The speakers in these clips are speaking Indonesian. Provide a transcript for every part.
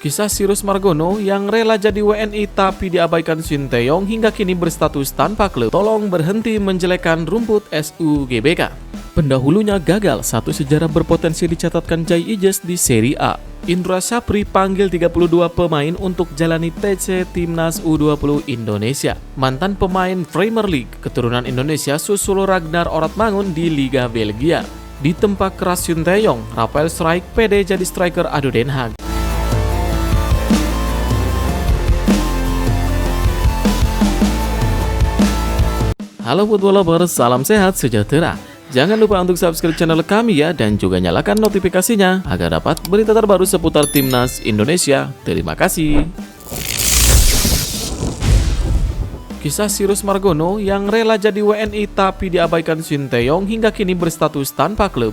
Kisah Sirus Margono yang rela jadi WNI tapi diabaikan Sinteyong hingga kini berstatus tanpa klub. Tolong berhenti menjelekkan rumput SUGBK. Pendahulunya gagal, satu sejarah berpotensi dicatatkan Jai Ijes di Serie A. Indra Syafri panggil 32 pemain untuk jalani TC Timnas U20 Indonesia. Mantan pemain Premier League keturunan Indonesia susul Ragnar Oratmangun di Liga Belgia. Ditempa keras Sinteyong, Rafael Struijk pede jadi striker ADO Den Haag. Halo football lovers, salam sehat sejahtera. Jangan lupa untuk subscribe channel kami ya, dan juga nyalakan notifikasinya agar dapat berita terbaru seputar Timnas Indonesia. Terima kasih. Kisah Sirus Margono yang rela jadi WNI tapi diabaikan Sinteyong hingga kini berstatus tanpa klub.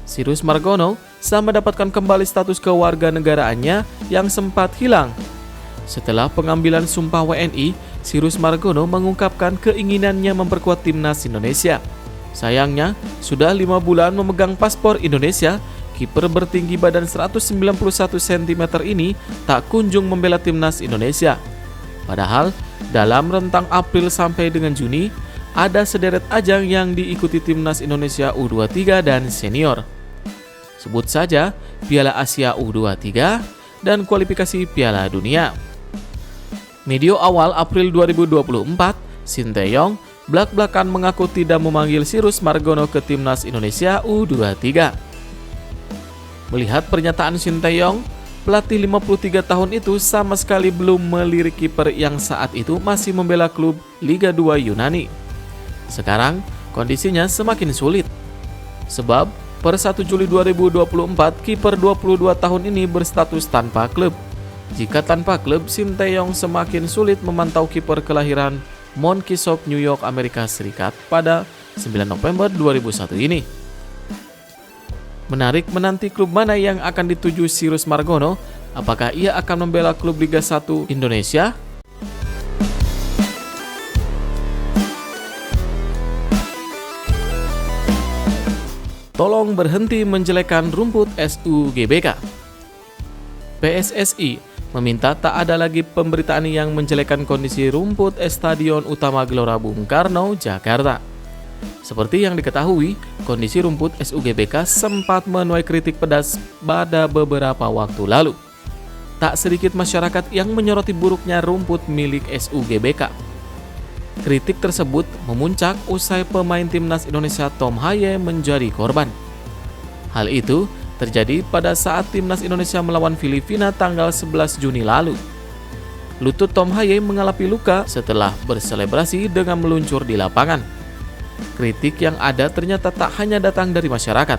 Sirus Margono sama mendapatkan kembali status kewarganegaraannya yang sempat hilang. Setelah pengambilan sumpah WNI, Sirus Margono mengungkapkan keinginannya memperkuat Timnas Indonesia. Sayangnya, sudah 5 bulan memegang paspor Indonesia, kiper bertinggi badan 191 cm ini tak kunjung membela Timnas Indonesia. Padahal, dalam rentang April sampai dengan Juni, ada sederet ajang yang diikuti Timnas Indonesia U23 dan senior. Sebut saja Piala Asia U23 dan kualifikasi Piala Dunia. Medio awal April 2024, Sinteyong blak-blakan mengaku tidak memanggil Sirus Margono ke Timnas Indonesia U23. Melihat pernyataan Sinteyong, pelatih 53 tahun itu sama sekali belum melirik kiper yang saat itu masih membela klub Liga 2 Yunani. Sekarang, kondisinya semakin sulit. Sebab, per 1 Juli 2024, kiper 22 tahun ini berstatus tanpa klub. Jika tanpa klub, Sinteyong semakin sulit memantau kiper kelahiran Monkeysop, New York, Amerika Serikat pada 9 November 2001 ini. Menarik menanti klub mana yang akan dituju Sirus Margono. Apakah ia akan membela klub Liga 1 Indonesia? Tolong berhenti menjelekkan rumput SUGBK. PSSI meminta tak ada lagi pemberitaan yang menjelekkan kondisi rumput Stadion Utama Gelora Bung Karno, Jakarta. Seperti yang diketahui, kondisi rumput SUGBK sempat menuai kritik pedas pada beberapa waktu lalu. Tak sedikit masyarakat yang menyoroti buruknya rumput milik SUGBK. Kritik tersebut memuncak usai pemain Timnas Indonesia Tom Haye menjadi korban. Hal itu terjadi pada saat Timnas Indonesia melawan Filipina tanggal 11 Juni lalu. Lutut Tom Haye mengalami luka setelah berselebrasi dengan meluncur di lapangan. Kritik yang ada ternyata tak hanya datang dari masyarakat.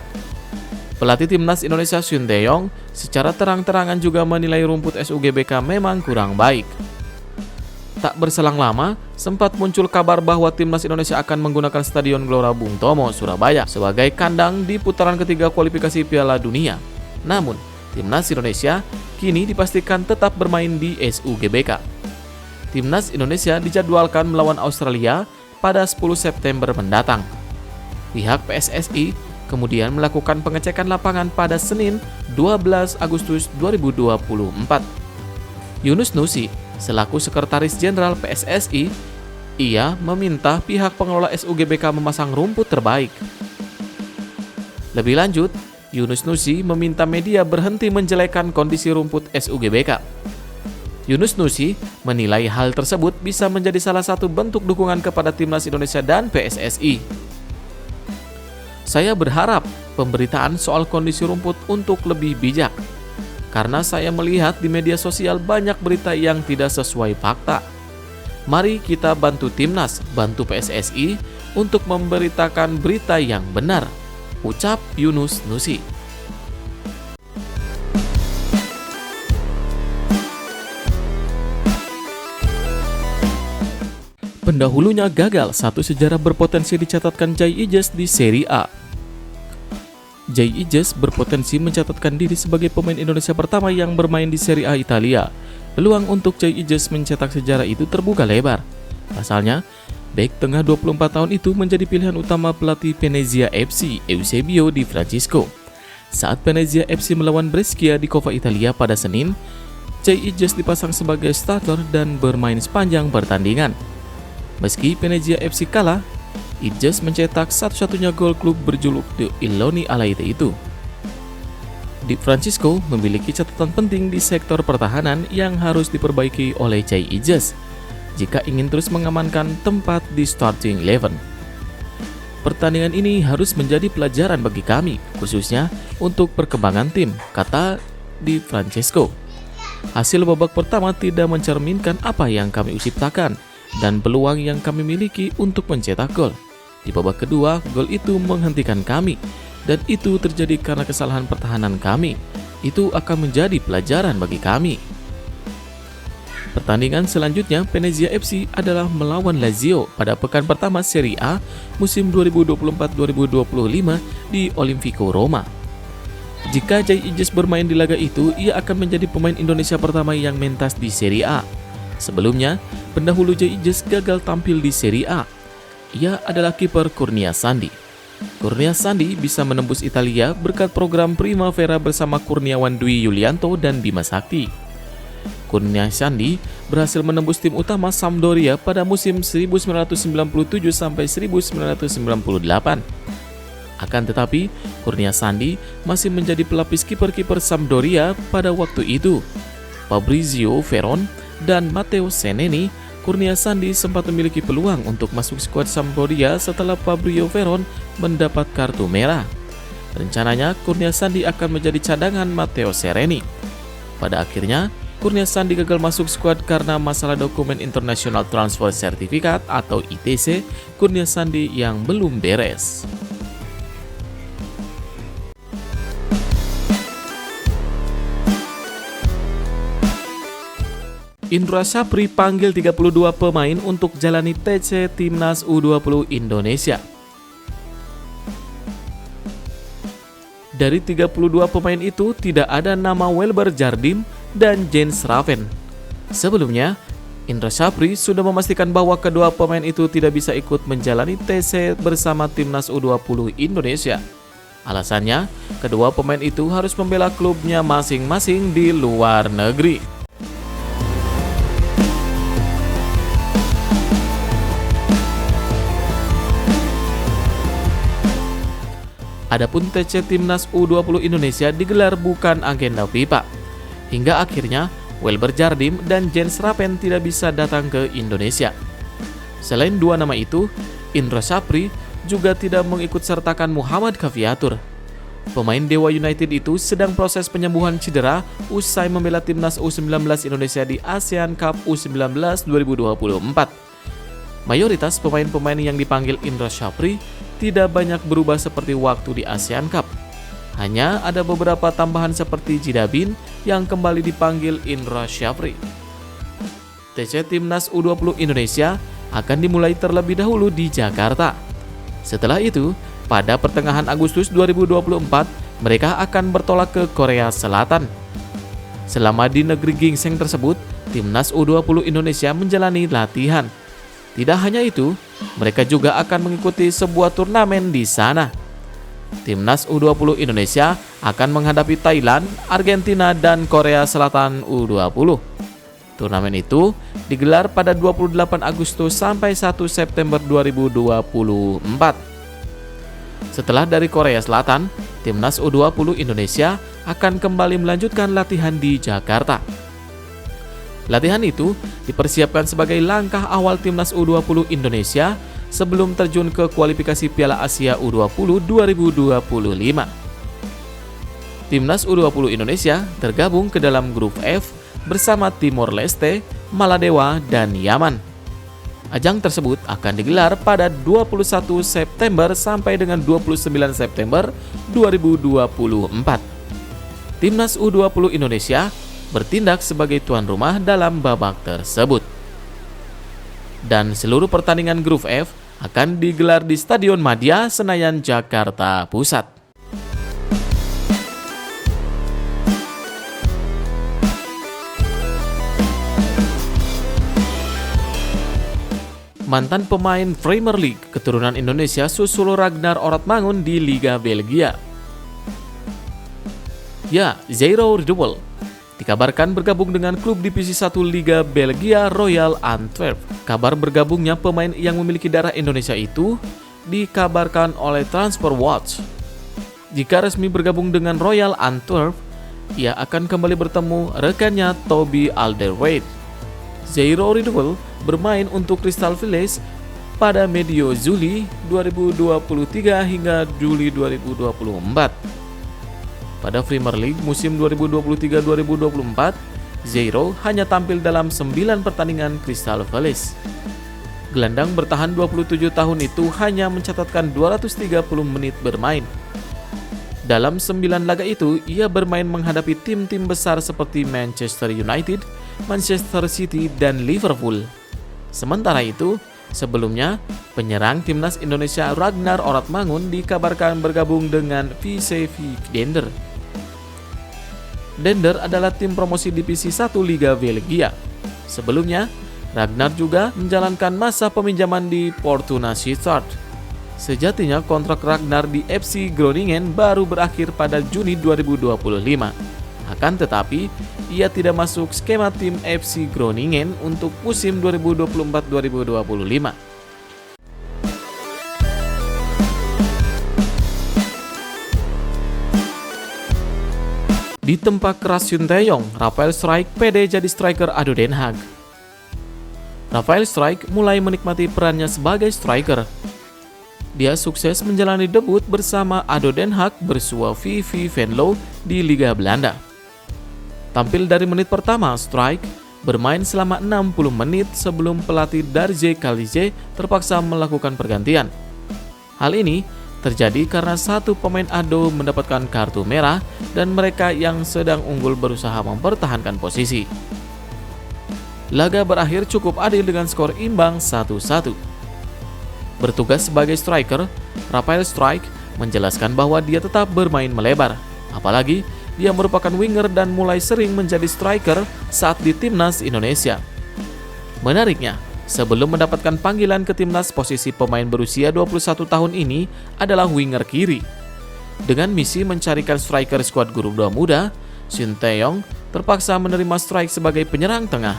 Pelatih Timnas Indonesia Sinteyong secara terang-terangan juga menilai rumput SUGBK memang kurang baik. Tak berselang lama, sempat muncul kabar bahwa Timnas Indonesia akan menggunakan Stadion Gelora Bung Tomo, Surabaya sebagai kandang di putaran ketiga kualifikasi Piala Dunia. Namun, Timnas Indonesia kini dipastikan tetap bermain di SUGBK. Timnas Indonesia dijadwalkan melawan Australia pada 10 September mendatang. Pihak PSSI kemudian melakukan pengecekan lapangan pada Senin 12 Agustus 2024. Yunus Nusi selaku Sekretaris Jenderal PSSI, ia meminta pihak pengelola SUGBK memasang rumput terbaik. Lebih lanjut, Yunus Nusi meminta media berhenti menjelekkan kondisi rumput SUGBK. Yunus Nusi menilai hal tersebut bisa menjadi salah satu bentuk dukungan kepada Timnas Indonesia dan PSSI. Saya berharap pemberitaan soal kondisi rumput untuk lebih bijak. Karena saya melihat di media sosial banyak berita yang tidak sesuai fakta. Mari kita bantu Timnas, bantu PSSI untuk memberitakan berita yang benar, ucap Yunus Nusi. Pendahulunya gagal, satu sejarah berpotensi dicatatkan Jai Ijes di Serie A. Jai Ijes berpotensi mencatatkan diri sebagai pemain Indonesia pertama yang bermain di Serie A Italia. Peluang untuk Jai Ijes mencetak sejarah itu terbuka lebar. Pasalnya, bek tengah 24 tahun itu menjadi pilihan utama pelatih Venezia FC, Eusebio Di Francesco. Saat Venezia FC melawan Brescia di Coppa Italia pada Senin, Jay Ijes dipasang sebagai starter dan bermain sepanjang pertandingan. Meski Venezia FC kalah, Ijes mencetak satu-satunya gol klub berjuluk The Iloni Alaite itu. Di Francisco memiliki catatan penting di sektor pertahanan yang harus diperbaiki oleh Jay Ijes jika ingin terus mengamankan tempat di starting 11. Pertandingan ini harus menjadi pelajaran bagi kami, khususnya untuk perkembangan tim, kata Di Francesco. Hasil babak pertama tidak mencerminkan apa yang kami ciptakan dan peluang yang kami miliki untuk mencetak gol. Di babak kedua, gol itu menghentikan kami, dan itu terjadi karena kesalahan pertahanan kami. Itu akan menjadi pelajaran bagi kami. Pertandingan selanjutnya Venezia FC adalah melawan Lazio pada pekan pertama Serie A musim 2024-2025 di Olimpico Roma. Jika Jay Ijes bermain di laga itu, ia akan menjadi pemain Indonesia pertama yang mentas di Serie A. Sebelumnya, pendahulu Jay Ijes gagal tampil di Serie A. Ia adalah kiper Kurnia Sandi. Kurnia Sandi bisa menembus Italia berkat program Primavera bersama Kurniawan Dwi Yulianto dan Bima Sakti. Kurnia Sandi berhasil menembus tim utama Sampdoria pada musim 1997 sampai 1998. Akan tetapi, Kurnia Sandi masih menjadi pelapis kiper-kiper Sampdoria pada waktu itu. Fabrizio Veron dan Matteo Seneni, Kurnia Sandi sempat memiliki peluang untuk masuk skuad Sampdoria setelah Fabrizio Veron mendapat kartu merah. Rencananya, Kurnia Sandi akan menjadi cadangan Matteo Sereni. Pada akhirnya, Kurnia Sandi gagal masuk skuad karena masalah dokumen International Transfer Certificate atau ITC Kurnia Sandi yang belum beres. Indra Syafri panggil 32 pemain untuk jalani TC Timnas U20 Indonesia. Dari 32 pemain itu tidak ada nama Welber Jardim dan Jens Raven. Sebelumnya, Indra Syafri sudah memastikan bahwa kedua pemain itu tidak bisa ikut menjalani TC bersama Timnas U20 Indonesia. Alasannya, kedua pemain itu harus membela klubnya masing-masing di luar negeri. Adapun TC Timnas U20 Indonesia digelar bukan agenda FIFA. Hingga akhirnya, Welber Jardim dan Jens Raven tidak bisa datang ke Indonesia. Selain dua nama itu, Indra Syafri juga tidak mengikut sertakan Muhammad Kaviatur. Pemain Dewa United itu sedang proses penyembuhan cedera usai membela Timnas U19 Indonesia di ASEAN Cup U19 2024. Mayoritas pemain-pemain yang dipanggil Indra Syafri tidak banyak berubah seperti waktu di ASEAN Cup. Hanya ada beberapa tambahan seperti Jidabin yang kembali dipanggil Indra Syafri. TC Timnas U20 Indonesia akan dimulai terlebih dahulu di Jakarta. Setelah itu, pada pertengahan Agustus 2024, mereka akan bertolak ke Korea Selatan. Selama di negeri gingseng tersebut, Timnas U20 Indonesia menjalani latihan. Tidak hanya itu, mereka juga akan mengikuti sebuah turnamen di sana. Timnas U20 Indonesia akan menghadapi Thailand, Argentina, dan Korea Selatan U20. Turnamen itu digelar pada 28 Agustus sampai 1 September 2024. Setelah dari Korea Selatan, Timnas U20 Indonesia akan kembali melanjutkan latihan di Jakarta. Latihan itu dipersiapkan sebagai langkah awal Timnas U20 Indonesia sebelum terjun ke kualifikasi Piala Asia U20 2025. Timnas U20 Indonesia tergabung ke dalam grup F bersama Timor Leste, Maladewa, dan Yaman. Ajang tersebut akan digelar pada 21 September sampai dengan 29 September 2024. Timnas U20 Indonesia bertindak sebagai tuan rumah dalam babak tersebut. Dan seluruh pertandingan grup F akan digelar di Stadion Madia, Senayan, Jakarta Pusat. Mantan pemain Premier League keturunan Indonesia Susilo Ragnar Oratmangun di Liga Belgia. Ya, Zairo Riedewald dikabarkan bergabung dengan klub divisi 1 Liga Belgia Royal Antwerp. Kabar bergabungnya pemain yang memiliki darah Indonesia itu dikabarkan oleh Transfer Watch. Jika resmi bergabung dengan Royal Antwerp, ia akan kembali bertemu rekannya Toby Alderweireld. Zairo Riedewald bermain untuk Crystal Palace pada medio Juli 2023 hingga Juli 2024. Pada Premier League musim 2023-2024, Zairo hanya tampil dalam 9 pertandingan Crystal Palace. Gelandang bertahan 27 tahun itu hanya mencatatkan 230 menit bermain. Dalam 9 laga itu, ia bermain menghadapi tim-tim besar seperti Manchester United, Manchester City, dan Liverpool. Sementara itu, sebelumnya, penyerang timnas Indonesia Ragnar Oratmangun dikabarkan bergabung dengan VCV Dender. Dender adalah tim promosi divisi 1 Liga Belgia. Sebelumnya, Ragnar juga menjalankan masa peminjaman di Fortuna Sittard. Sejatinya kontrak Ragnar di FC Groningen baru berakhir pada Juni 2025. Akan tetapi, ia tidak masuk skema tim FC Groningen untuk musim 2024-2025. Di tempat keras Sinteyong, Rafael Struijk pede jadi striker ADO Den Haag. Rafael Struijk mulai menikmati perannya sebagai striker. Dia sukses menjalani debut bersama ADO Den Haag bersua VV Venlo di Liga Belanda. Tampil dari menit pertama, Struijk bermain selama 60 menit sebelum pelatih Darje Kalice terpaksa melakukan pergantian. Hal ini terjadi karena satu pemain ADO mendapatkan kartu merah dan mereka yang sedang unggul berusaha mempertahankan posisi. Laga berakhir cukup adil dengan skor imbang 1-1. Bertugas sebagai striker, Rafael Struijk menjelaskan bahwa dia tetap bermain melebar. Apalagi dia merupakan winger dan mulai sering menjadi striker saat di timnas Indonesia. Menariknya, sebelum mendapatkan panggilan ke timnas, posisi pemain berusia 21 tahun ini adalah winger kiri. Dengan misi mencarikan striker skuad Garuda Muda, Sinteyong terpaksa menerima Struijk sebagai penyerang tengah.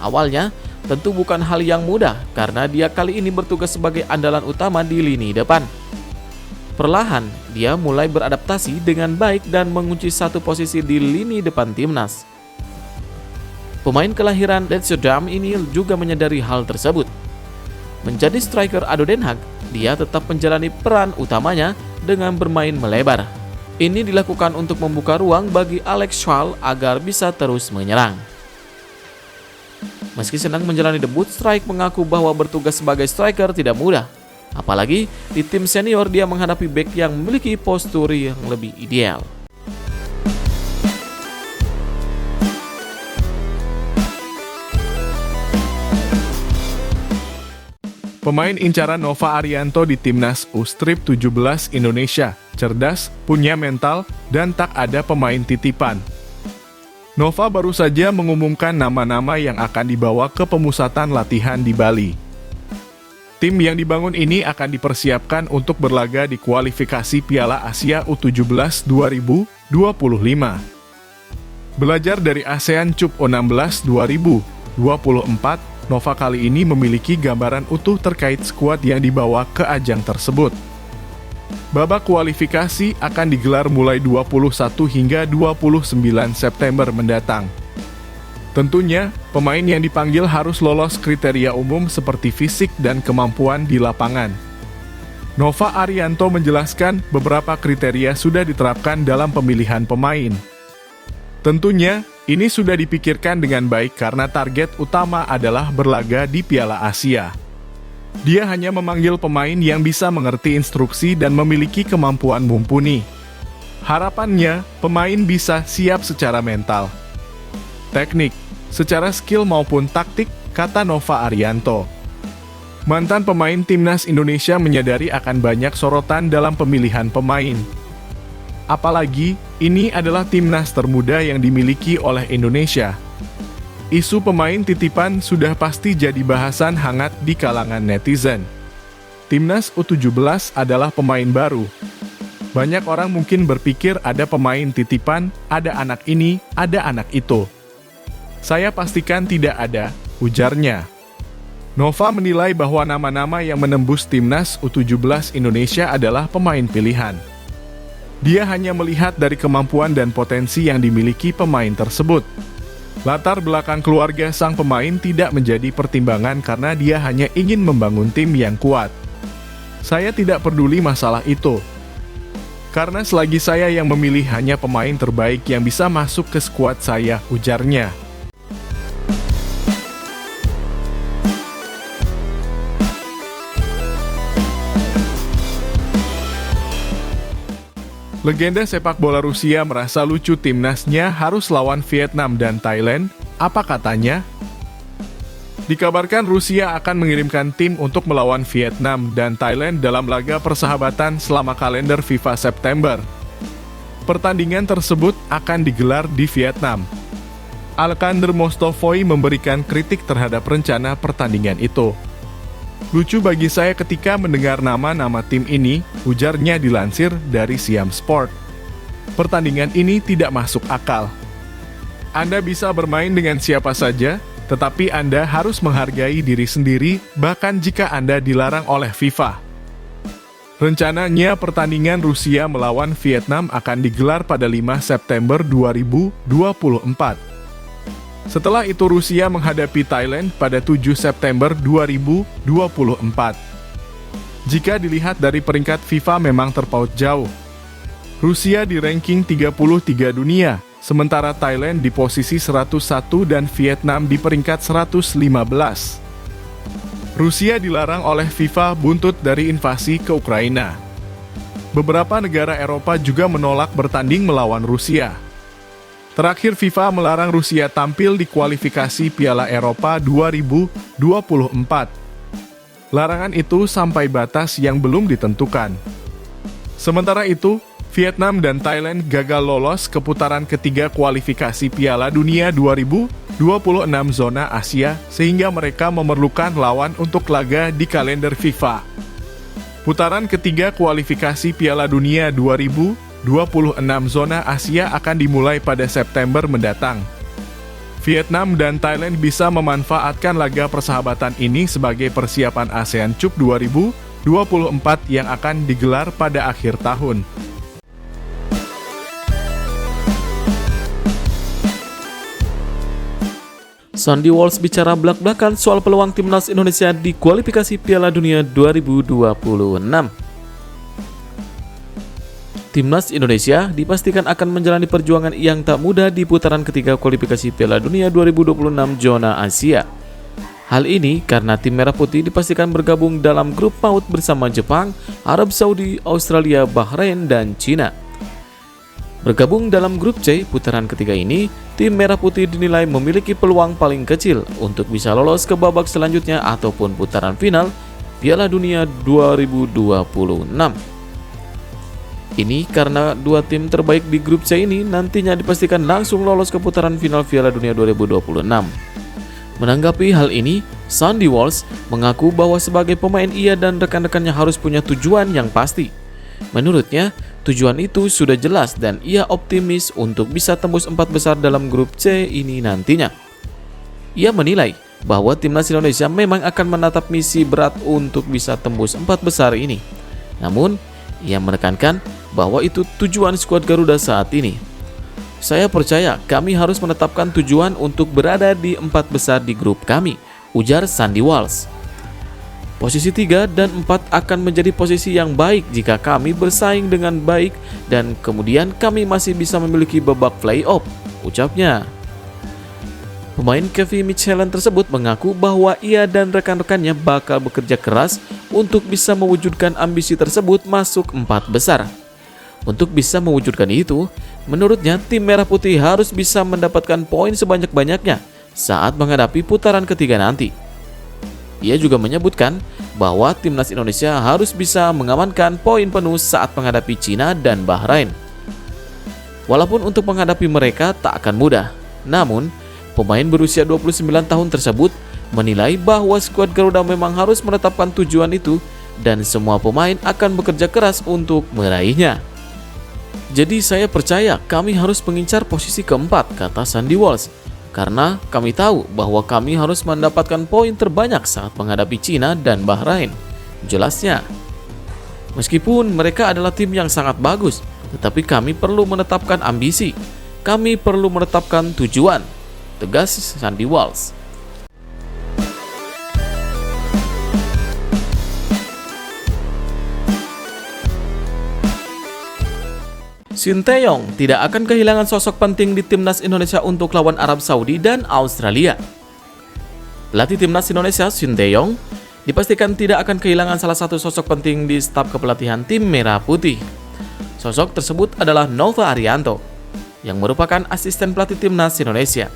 Awalnya, tentu bukan hal yang mudah karena dia kali ini bertugas sebagai andalan utama di lini depan. Perlahan, dia mulai beradaptasi dengan baik dan mengunci satu posisi di lini depan timnas. Pemain kelahiran Leidschendam ini juga menyadari hal tersebut. Menjadi striker ADO Den Haag, dia tetap menjalani peran utamanya dengan bermain melebar. Ini dilakukan untuk membuka ruang bagi Alex Schwal agar bisa terus menyerang. Meski senang menjalani debut, Struijk mengaku bahwa bertugas sebagai striker tidak mudah. Apalagi di tim senior dia menghadapi bek yang memiliki postur yang lebih ideal. Pemain incaran Nova Arianto di Timnas U-Strip 17 Indonesia, cerdas, punya mental, dan tak ada pemain titipan. Nova baru saja mengumumkan nama-nama yang akan dibawa ke pemusatan latihan di Bali. Tim yang dibangun ini akan dipersiapkan untuk berlaga di kualifikasi Piala Asia U17 2025. Belajar dari ASEAN Cup U16 2024, Nova kali ini memiliki gambaran utuh terkait skuad yang dibawa ke ajang tersebut. Babak kualifikasi akan digelar mulai 21 hingga 29 September mendatang. Tentunya, pemain yang dipanggil harus lolos kriteria umum seperti fisik dan kemampuan di lapangan. Nova Arianto menjelaskan beberapa kriteria sudah diterapkan dalam pemilihan pemain. Tentunya, ini sudah dipikirkan dengan baik karena target utama adalah berlaga di Piala Asia. Dia hanya memanggil pemain yang bisa mengerti instruksi dan memiliki kemampuan mumpuni. Harapannya, pemain bisa siap secara mental, teknik, secara skill maupun taktik, kata Nova Arianto. Mantan pemain Timnas Indonesia menyadari akan banyak sorotan dalam pemilihan pemain. Apalagi, ini adalah timnas termuda yang dimiliki oleh Indonesia. Isu pemain titipan sudah pasti jadi bahasan hangat di kalangan netizen. Timnas U17 adalah pemain baru. Banyak orang mungkin berpikir ada pemain titipan, ada anak ini, ada anak itu. Saya pastikan tidak ada, ujarnya. Nova menilai bahwa nama-nama yang menembus timnas U17 Indonesia adalah pemain pilihan. Dia hanya melihat dari kemampuan dan potensi yang dimiliki pemain tersebut. Latar belakang keluarga sang pemain tidak menjadi pertimbangan karena dia hanya ingin membangun tim yang kuat. Saya tidak peduli masalah itu. Karena selagi saya yang memilih hanya pemain terbaik yang bisa masuk ke skuad saya, ujarnya. Legenda sepak bola Rusia merasa lucu timnasnya harus lawan Vietnam dan Thailand, apa katanya? Dikabarkan Rusia akan mengirimkan tim untuk melawan Vietnam dan Thailand dalam laga persahabatan selama kalender FIFA September. Pertandingan tersebut akan digelar di Vietnam. Alexander Mostovoy memberikan kritik terhadap rencana pertandingan itu. Lucu bagi saya ketika mendengar nama-nama tim ini, ujarnya dilansir dari Siam Sport. Pertandingan ini tidak masuk akal. Anda bisa bermain dengan siapa saja, tetapi Anda harus menghargai diri sendiri, bahkan jika Anda dilarang oleh FIFA. Rencananya pertandingan Rusia melawan Vietnam akan digelar pada 5 September 2024. Setelah itu Rusia menghadapi Thailand pada 7 September 2024. Jika dilihat dari peringkat FIFA memang terpaut jauh. Rusia di ranking 33 dunia, sementara Thailand di posisi 101 dan Vietnam di peringkat 115. Rusia dilarang oleh FIFA buntut dari invasi ke Ukraina. Beberapa negara Eropa juga menolak bertanding melawan Rusia. Terakhir FIFA melarang Rusia tampil di kualifikasi Piala Eropa 2024. Larangan itu sampai batas yang belum ditentukan. Sementara itu, Vietnam dan Thailand gagal lolos ke putaran ketiga kualifikasi Piala Dunia 2026 zona Asia sehingga mereka memerlukan lawan untuk laga di kalender FIFA. Putaran ketiga kualifikasi Piala Dunia 2026 zona Asia akan dimulai pada September mendatang. Vietnam dan Thailand bisa memanfaatkan laga persahabatan ini sebagai persiapan ASEAN Cup 2024 yang akan digelar pada akhir tahun. Sandy Walsh bicara belak-belakan soal peluang timnas Indonesia di kualifikasi Piala Dunia 2026. Timnas Indonesia dipastikan akan menjalani perjuangan yang tak mudah di putaran ketiga kualifikasi Piala Dunia 2026 zona Asia. Hal ini karena tim Merah Putih dipastikan bergabung dalam grup maut bersama Jepang, Arab Saudi, Australia, Bahrain, dan Cina. Bergabung dalam grup C putaran ketiga ini, tim Merah Putih dinilai memiliki peluang paling kecil untuk bisa lolos ke babak selanjutnya ataupun putaran final Piala Dunia 2026. Ini karena dua tim terbaik di grup C ini nantinya dipastikan langsung lolos ke putaran final Piala Dunia 2026. Menanggapi hal ini, Sandy Walsh mengaku bahwa sebagai pemain ia dan rekan-rekannya harus punya tujuan yang pasti. Menurutnya, tujuan itu sudah jelas dan ia optimis untuk bisa tembus 4 besar dalam grup C ini nantinya. Ia menilai bahwa timnas Indonesia memang akan menatap misi berat untuk bisa tembus 4 besar ini. Namun, ia menekankan bahwa itu tujuan skuad Garuda saat ini. Saya percaya kami harus menetapkan tujuan untuk berada di 4 besar di grup kami, ujar Sandy Walsh. Posisi 3 dan 4 akan menjadi posisi yang baik jika kami bersaing dengan baik dan kemudian kami masih bisa memiliki babak playoff, ucapnya. Pemain Kevin Mitchelland tersebut mengaku bahwa ia dan rekan-rekannya bakal bekerja keras untuk bisa mewujudkan ambisi tersebut masuk 4 besar. Untuk bisa mewujudkan itu, menurutnya tim Merah Putih harus bisa mendapatkan poin sebanyak-banyaknya saat menghadapi putaran ketiga nanti. Ia juga menyebutkan bahwa timnas Indonesia harus bisa mengamankan poin penuh saat menghadapi Cina dan Bahrain. Walaupun untuk menghadapi mereka tak akan mudah, namun pemain berusia 29 tahun tersebut menilai bahwa skuad Garuda memang harus menetapkan tujuan itu dan semua pemain akan bekerja keras untuk meraihnya. Jadi saya percaya kami harus mengincar posisi keempat, kata Sandy Walsh. Karena kami tahu bahwa kami harus mendapatkan poin terbanyak saat menghadapi Cina dan Bahrain. Jelasnya. Meskipun mereka adalah tim yang sangat bagus, tetapi kami perlu menetapkan ambisi. Kami perlu menetapkan tujuan, tegas Sandy Walsh. Sinteyong tidak akan kehilangan sosok penting di timnas Indonesia untuk lawan Arab Saudi dan Australia. Pelatih timnas Indonesia, Sinteyong, dipastikan tidak akan kehilangan salah satu sosok penting di staf kepelatihan tim Merah Putih. Sosok tersebut adalah Nova Arianto, yang merupakan asisten pelatih timnas Indonesia.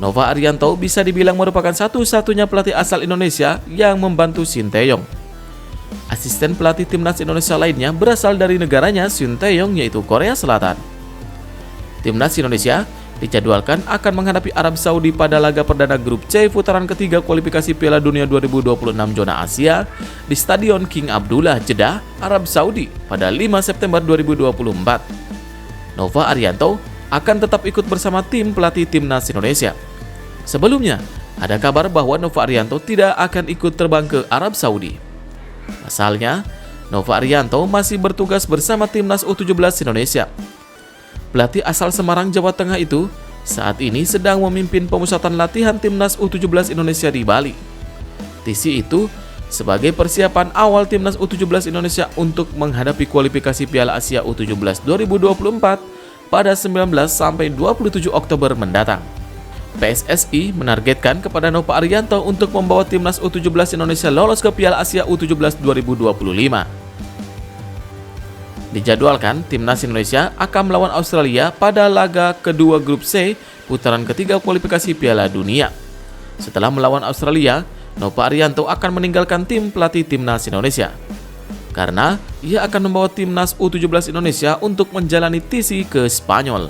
Nova Arianto bisa dibilang merupakan satu-satunya pelatih asal Indonesia yang membantu Sinteyong. Asisten pelatih timnas Indonesia lainnya berasal dari negaranya Sinteyong, yaitu Korea Selatan. Timnas Indonesia dijadwalkan akan menghadapi Arab Saudi pada laga perdana grup C putaran ketiga kualifikasi Piala Dunia 2026 zona Asia di Stadion King Abdullah, Jeddah, Arab Saudi pada 5 September 2024. Nova Arianto akan tetap ikut bersama tim pelatih timnas Indonesia. Sebelumnya, ada kabar bahwa Nova Arianto tidak akan ikut terbang ke Arab Saudi. Pasalnya, Nova Arianto masih bertugas bersama timnas U17 Indonesia. Pelatih asal Semarang, Jawa Tengah itu saat ini sedang memimpin pemusatan latihan timnas U17 Indonesia di Bali. TC itu sebagai persiapan awal timnas U17 Indonesia untuk menghadapi kualifikasi Piala Asia U17 2024 pada 19 sampai 27 Oktober mendatang. PSSI menargetkan kepada Nova Arianto untuk membawa timnas U17 Indonesia lolos ke Piala Asia U17 2025. Dijadwalkan timnas Indonesia akan melawan Australia pada laga kedua grup C putaran ketiga kualifikasi Piala Dunia. Setelah melawan Australia, Nova Arianto akan meninggalkan tim pelatih timnas Indonesia karena ia akan membawa timnas U17 Indonesia untuk menjalani TC ke Spanyol.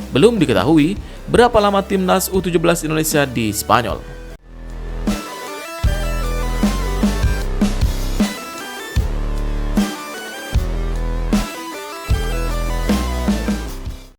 Belum diketahui berapa lama timnas U17 Indonesia di Spanyol.